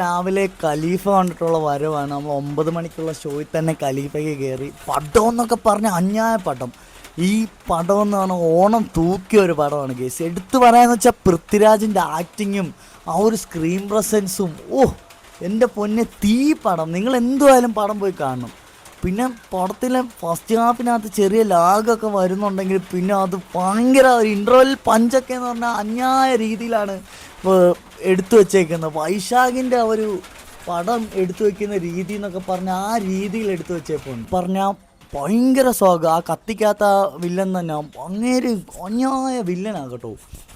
രാവിലെ ഖലീഫ കണ്ടിട്ടുള്ള വരവാണ്. നമ്മൾ 9 മണിക്കുള്ള ഷോയിൽ തന്നെ ഖലീഫയ്ക്ക് കയറി. പടം എന്നൊക്കെ പറഞ്ഞാൽ അന്യായ പടം. ഈ പടം എന്ന് പറഞ്ഞാൽ ഓണം തൂക്കിയ ഒരു പടമാണ് കേസ്. എടുത്തു പറയാന്ന് വെച്ചാൽ പൃഥ്വിരാജിൻ്റെ ആക്ടിങ്ങും ആ ഒരു സ്ക്രീൻ പ്രസൻസും, എൻ്റെ പൊന്നെ തീ പടം. നിങ്ങൾ എന്തുമായാലും പടം പോയി കാണണം. പിന്നെ പടത്തിലെ ഫസ്റ്റ് ഹാഫിനകത്ത് ചെറിയ ലാഗൊക്കെ വരുന്നുണ്ടെങ്കിൽ പിന്നെ അത് ഭയങ്കര ഒരു ഇൻ്റർവെൽ പഞ്ചൊക്കെ എന്ന് പറഞ്ഞാൽ അന്യായ രീതിയിലാണ് എടുത്തു വച്ചേക്കുന്നത്. വൈശാഖിൻ്റെ ആ ഒരു പടം എടുത്തു വയ്ക്കുന്ന രീതി എന്നൊക്കെ പറഞ്ഞാൽ ആ രീതിയിൽ എടുത്തു വെച്ചേപ്പോൾ പറഞ്ഞാൽ ഭയങ്കര സ്വാഗതം. ആ കത്തിക്കാത്ത വില്ലൻ തന്നെ അങ്ങേര് അന്യായ വില്ലനാണ് കേട്ടോ.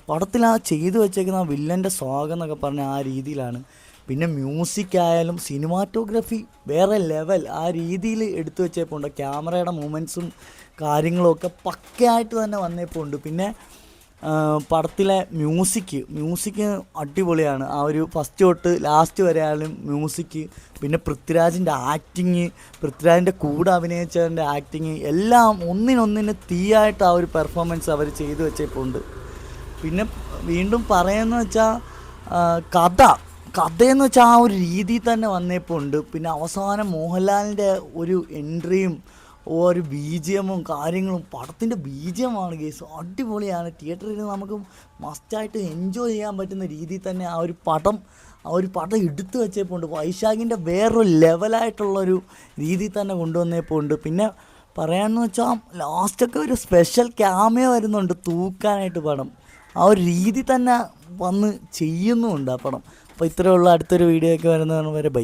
പടത്തിൽ ആ ചെയ്തു വെച്ചേക്കുന്ന ആ വില്ലൻ്റെ സ്വാഗതം എന്നൊക്കെ പറഞ്ഞാൽ ആ രീതിയിലാണ്. പിന്നെ മ്യൂസിക് ആയാലും സിനിമാറ്റോഗ്രഫി വേറെ ലെവൽ ആ രീതിയിൽ എടുത്തു വെച്ചപ്പോൾ ഉണ്ട്. ക്യാമറയുടെ മൂമെൻറ്റ്സും കാര്യങ്ങളുമൊക്കെ പക്കയായിട്ട് തന്നെ വന്നപ്പോൾ ഉണ്ട്. പിന്നെ പടത്തിലെ മ്യൂസിക് അടിപൊളിയാണ്. ആ ഒരു ഫസ്റ്റ് തൊട്ട് ലാസ്റ്റ് വരെ ആയാലും മ്യൂസിക്, പിന്നെ പൃഥ്വിരാജിൻ്റെ ആക്ടിങ്, പൃഥ്വിരാജിൻ്റെ കൂടെ അഭിനയിച്ചതിൻ്റെ ആക്ടിങ് എല്ലാം ഒന്നിനൊന്നിന് തീയായിട്ട് ആ ഒരു പെർഫോമൻസ് അവർ ചെയ്തു വെച്ചപ്പോൾ ഉണ്ട്. പിന്നെ വീണ്ടും പറയുന്നത് വെച്ചാൽ കഥയെന്ന് വെച്ചാൽ ആ ഒരു രീതിയിൽ തന്നെ വന്നപ്പോൾ ഉണ്ട്. പിന്നെ അവസാനം മോഹൻലാലിൻ്റെ ഒരു എൻട്രിയും ഒരു BGMും കാര്യങ്ങളും, പടത്തിൻ്റെ BGMമാണ് കേസ് അടിപൊളിയാണ്. തിയേറ്ററിൽ നമുക്ക് മസ്റ്റായിട്ട് എൻജോയ് ചെയ്യാൻ പറ്റുന്ന രീതിയിൽ തന്നെ ആ ഒരു പടം എടുത്തു വെച്ചപ്പോൾ ഉണ്ട്. വൈശാഖിൻ്റെ വേറൊരു ലെവലായിട്ടുള്ളൊരു രീതിയിൽ തന്നെ കൊണ്ടുവന്നപ്പോൾ ഉണ്ട്. പിന്നെ പറയാമെന്ന് വെച്ചാൽ ലാസ്റ്റൊക്കെ ഒരു സ്പെഷ്യൽ ക്യാമിയോ വരുന്നുണ്ട് തൂക്കാനായിട്ട് പടം. ആ ഒരു രീതി തന്നെ വന്ന് ചെയ്യുന്നുമുണ്ട് ആ പടം. അപ്പോൾ ഇത്രയേ ഉള്ളൂ. അടുത്തൊരു വീഡിയോ ഒക്കെ വരുന്നതാണ് വരെ ബൈ.